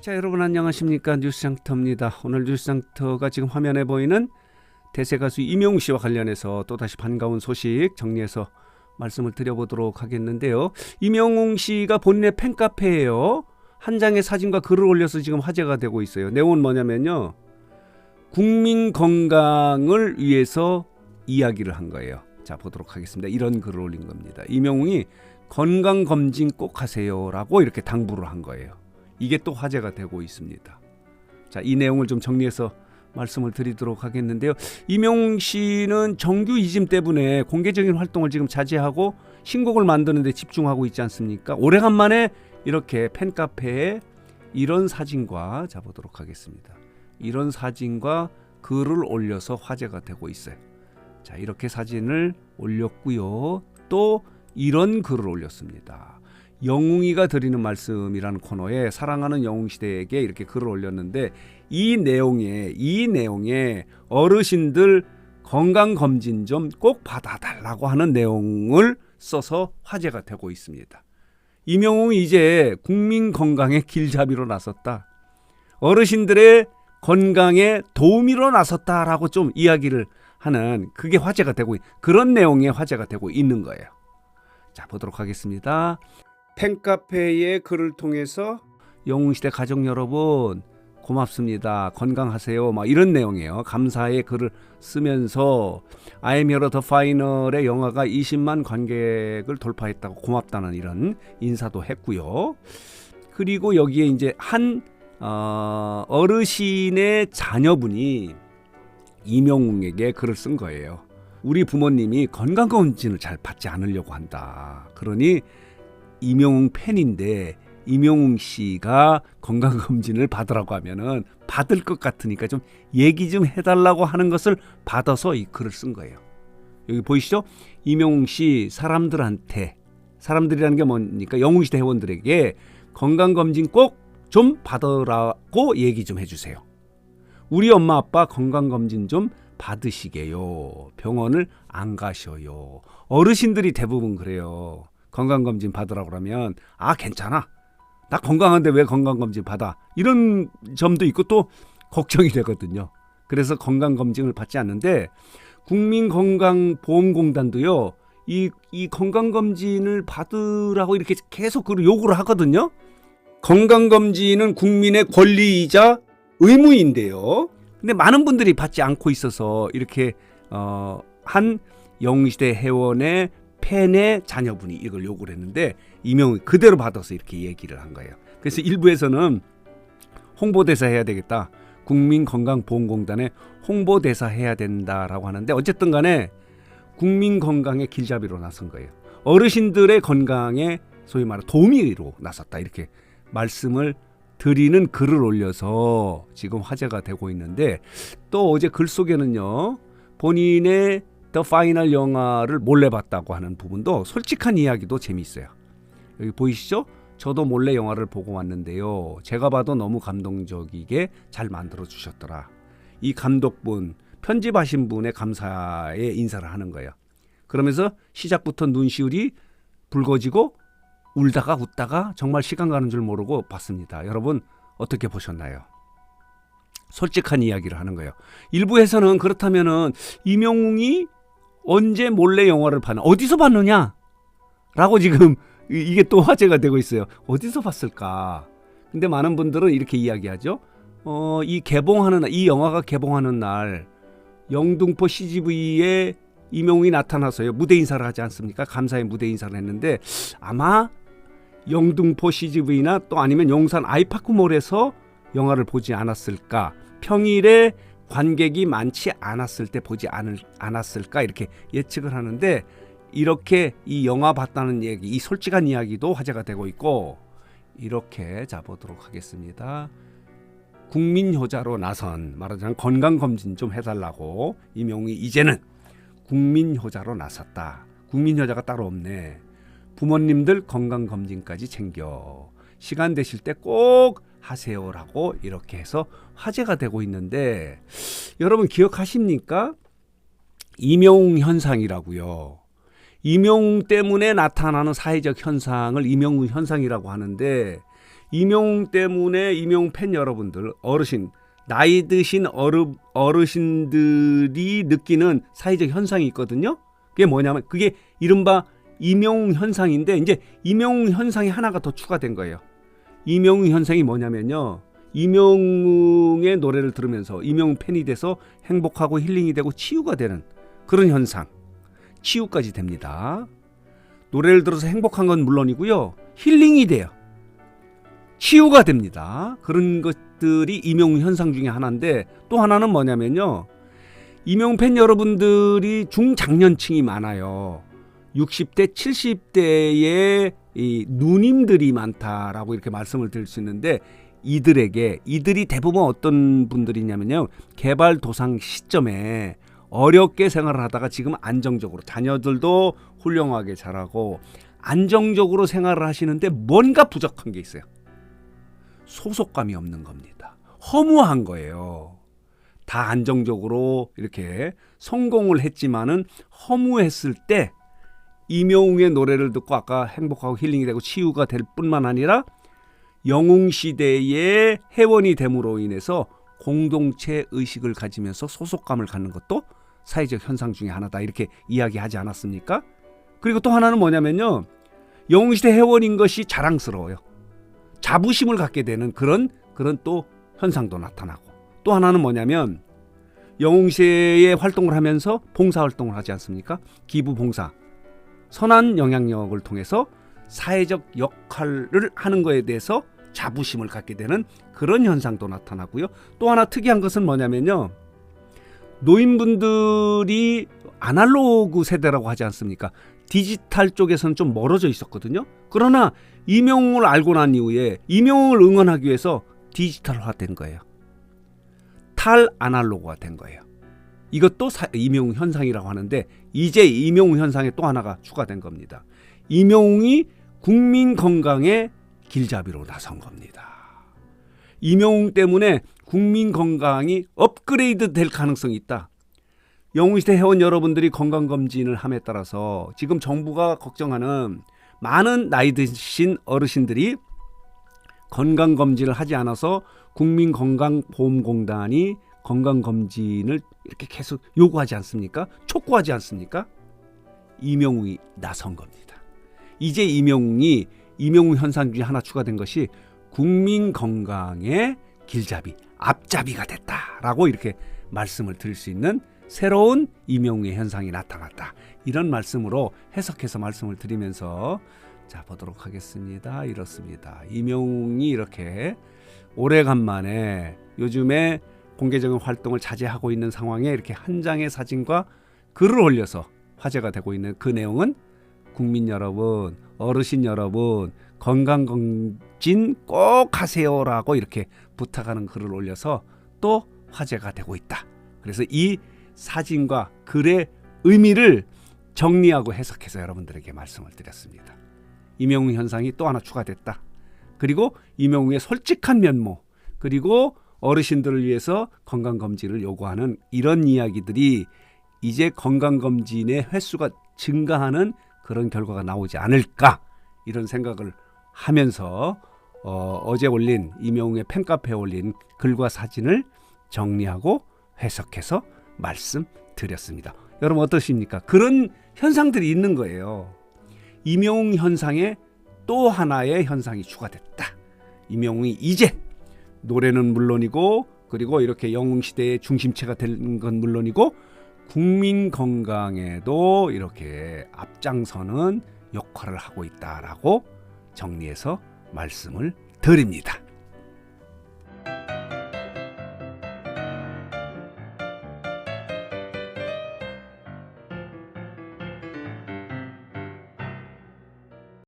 자, 여러분 안녕하십니까? 뉴스장터입니다. 오늘 뉴스장터가 지금 화면에 보이는 대세 가수 임영웅 씨와 관련해서 또다시 반가운 소식 정리해서 말씀을 드려보도록 하겠는데요. 임영웅 씨가 본인의 팬카페에요, 한 장의 사진과 글을 올려서 지금 화제가 되고 있어요. 내용은 뭐냐면요, 국민 건강을 위해서 이야기를 한 거예요. 자, 보도록 하겠습니다. 이런 글을 올린 겁니다. 임영웅이 건강검진 꼭 하세요 라고 이렇게 당부를 한 거예요. 이게 또 화제가 되고 있습니다. 자, 이 내용을 좀 정리해서 말씀을 드리도록 하겠는데요. 임영웅 씨는 정규 이짐 때문에 공개적인 활동을 지금 자제하고 신곡을 만드는 데 집중하고 있지 않습니까? 오래간만에 이렇게 팬카페에 이런 사진과, 자, 보도록 하겠습니다. 이런 사진과 글을 올려서 화제가 되고 있어요. 자, 이렇게 사진을 올렸고요. 또 이런 글을 올렸습니다. 영웅이가 드리는 말씀이라는 코너에 사랑하는 영웅시대에게 이렇게 글을 올렸는데, 이 내용에 어르신들 건강검진 좀 꼭 받아달라고 하는 내용을 써서 화제가 되고 있습니다. 임영웅이 이제 국민 건강의 길잡이로 나섰다, 어르신들의 건강에 도우미로 나섰다라고 좀 이야기를 하는, 그게 화제가 되고, 그런 내용의 화제가 되고 있는 거예요. 자, 보도록 하겠습니다. 팬카페의 글을 통해서 영웅시대 가족 여러분 고맙습니다, 건강하세요, 막 이런 내용이에요. 감사의 글을 쓰면서 I'm Here The Final의 영화가 20만 관객을 돌파했다고 고맙다는 이런 인사도 했고요. 그리고 여기에 이제 한 어르신의 자녀분이 임영웅에게 글을 쓴 거예요. 우리 부모님이 건강검진을 잘 받지 않으려고 한다. 그러니 임영웅 팬인데 임영웅 씨가 건강검진을 받으라고 하면은 받을 것 같으니까 좀 얘기 좀 해달라고 하는 것을 받아서 이 글을 쓴 거예요. 여기 보이시죠? 임영웅 씨 사람들한테, 사람들이라는 게 뭡니까? 영웅시대 회원들에게 건강검진 꼭 좀 받으라고 얘기 좀 해주세요. 우리 엄마 아빠 건강검진 좀 받으시게요. 병원을 안 가셔요. 어르신들이 대부분 그래요. 건강검진 받으라고 그러면 괜찮아, 나 건강한데 왜 건강검진 받아, 이런 점도 있고 또 걱정이 되거든요. 그래서 건강검진을 받지 않는데, 국민건강보험공단도요 이 건강검진을 받으라고 이렇게 계속 그 요구를 하거든요. 건강검진은 국민의 권리이자 의무인데요. 근데 많은 분들이 받지 않고 있어서 이렇게 한 영웅시대 회원의 팬의 자녀분이 이걸 요구를 했는데, 임영웅이 그대로 받아서 이렇게 얘기를 한 거예요. 그래서 일부에서는 홍보대사 해야 되겠다, 국민건강보험공단에 홍보대사 해야 된다라고 하는데, 어쨌든 간에 국민건강의 길잡이로 나선 거예요. 어르신들의 건강에 소위 말해 도우미로 나섰다, 이렇게 말씀을 드리는 글을 올려서 지금 화제가 되고 있는데, 또 어제 글 속에는요, 본인의 더 파이널 영화를 몰래 봤다고 하는 부분도, 솔직한 이야기도 재미있어요. 여기 보이시죠? 저도 몰래 영화를 보고 왔는데요, 제가 봐도 너무 감동적이게 잘 만들어 주셨더라. 이 감독분, 편집하신 분의 감사의 인사를 하는 거예요. 그러면서 시작부터 눈시울이 붉어지고 울다가 웃다가 정말 시간 가는 줄 모르고 봤습니다. 여러분 어떻게 보셨나요? 솔직한 이야기를 하는 거예요. 일부에서는 그렇다면은 임영웅이 언제 몰래 영화를 봤나, 어디서 봤느냐 라고 지금 이게 또 화제가 되고 있어요. 어디서 봤을까? 근데 많은 분들은 이렇게 이야기하죠. 이 영화가 개봉하는 날 영등포 CGV에 임영웅이 나타나서요, 무대 인사를 하지 않습니까? 감사의 무대 인사를 했는데, 아마 영등포 CGV나 또 아니면 용산 아이파크몰에서 영화를 보지 않았을까, 평일에 관객이 많지 않았을 때 보지 않았을까, 이렇게 예측을 하는데, 이렇게 이 영화 봤다는 얘기, 이 솔직한 이야기도 화제가 되고 있고, 이렇게 잡아보도록 하겠습니다. 국민효자로 나선, 말하자면 건강검진 좀 해달라고 임영웅이 이제는 국민효자로 나섰다. 국민효자가 따로 없네. 부모님들 건강검진까지 챙겨, 시간 되실 때 꼭 하세요라고 이렇게 해서 화제가 되고 있는데, 여러분 기억하십니까? 임영웅 현상이라고요. 임영웅 때문에 나타나는 사회적 현상을 임영웅 현상이라고 하는데, 이명웅 때문에 이명웅 팬 여러분들, 어르신, 나이 드신 어르신들이 느끼는 사회적 현상이 있거든요. 그게 뭐냐면 그게 이른바 이명웅 현상인데, 이제 이명웅 현상이 하나가 더 추가된 거예요. 이명웅 현상이 뭐냐면요, 이명웅의 노래를 들으면서 이명웅 팬이 돼서 행복하고 힐링이 되고 치유가 되는 그런 현상, 치유까지 됩니다. 노래를 들어서 행복한 건 물론이고요, 힐링이 돼요. 치유가 됩니다. 그런 것들이 이명웅 현상 중에 하나인데, 또 하나는 뭐냐면요, 이명웅 팬 여러분들이 중장년층이 많아요. 60대, 70대의 이 누님들이 많다라고 이렇게 말씀을 드릴 수 있는데, 이들이 대부분 어떤 분들이냐면요, 개발도상 시점에 어렵게 생활을 하다가 지금 안정적으로, 자녀들도 훌륭하게 자라고 안정적으로 생활을 하시는데 뭔가 부족한 게 있어요. 소속감이 없는 겁니다. 허무한 거예요. 다 안정적으로 이렇게 성공을 했지만은 허무했을 때 이명웅의 노래를 듣고 아까 행복하고 힐링이 되고 치유가 될 뿐만 아니라 영웅시대의 회원이 됨으로 인해서 공동체 의식을 가지면서 소속감을 갖는 것도 사회적 현상 중에 하나다, 이렇게 이야기하지 않았습니까? 그리고 또 하나는 뭐냐면요, 영웅시대 회원인 것이 자랑스러워요. 자부심을 갖게 되는 그런 또 현상도 나타나고, 또 하나는 뭐냐면 영웅시대에 활동을 하면서 봉사활동을 하지 않습니까? 기부봉사, 선한 영향력을 통해서 사회적 역할을 하는 것에 대해서 자부심을 갖게 되는 그런 현상도 나타나고요. 또 하나 특이한 것은 뭐냐면요, 노인분들이 아날로그 세대라고 하지 않습니까? 디지털 쪽에서는 좀 멀어져 있었거든요. 그러나 이명웅을 알고 난 이후에 이명웅을 응원하기 위해서 디지털화된 거예요. 탈아날로그가 된 거예요. 이것도 이명웅 현상이라고 하는데, 이제 이명웅 현상에 또 하나가 추가된 겁니다. 이명웅이 국민 건강의 길잡이로 나선 겁니다. 이명웅 때문에 국민 건강이 업그레이드 될 가능성이 있다. 영웅시대 회원 여러분들이 건강검진을 함에 따라서 지금 정부가 걱정하는 많은 나이 드신 어르신들이 건강검진을 하지 않아서 국민건강보험공단이 건강검진을 이렇게 계속 요구하지 않습니까? 촉구하지 않습니까? 이명웅이 나선 겁니다. 이제 이명웅 현상 중에 하나 추가된 것이 국민 건강의 길잡이, 앞잡이가 됐다라고 이렇게 말씀을 드릴 수 있는 새로운 이명웅의 현상이 나타났다. 이런 말씀으로 해석해서 말씀을 드리면서 자 보도록 하겠습니다. 이렇습니다. 이명웅이 이렇게 오래간만에 요즘에 공개적인 활동을 자제하고 있는 상황에 이렇게 한 장의 사진과 글을 올려서 화제가 되고 있는 그 내용은, 국민 여러분, 어르신 여러분, 건강검진 꼭 하세요라고 이렇게 부탁하는 글을 올려서 또 화제가 되고 있다. 그래서 이 사진과 글의 의미를 정리하고 해석해서 여러분들에게 말씀을 드렸습니다. 이명웅 현상이 또 하나 추가됐다. 그리고 이명웅의 솔직한 면모, 그리고 어르신들을 위해서 건강검진을 요구하는 이런 이야기들이 이제 건강검진의 횟수가 증가하는 그런 결과가 나오지 않을까, 이런 생각을 하면서 어제 올린 이명웅의 팬카페에 올린 글과 사진을 정리하고 해석해서 말씀드렸습니다. 여러분 어떠십니까? 그런 현상들이 있는 거예요. 이명웅 현상에 또 하나의 현상이 추가됐다. 이명웅이 이제 노래는 물론이고, 그리고 이렇게 영웅시대의 중심체가 된 건 물론이고, 국민 건강에도 이렇게 앞장서는 역할을 하고 있다라고 정리해서 말씀을 드립니다.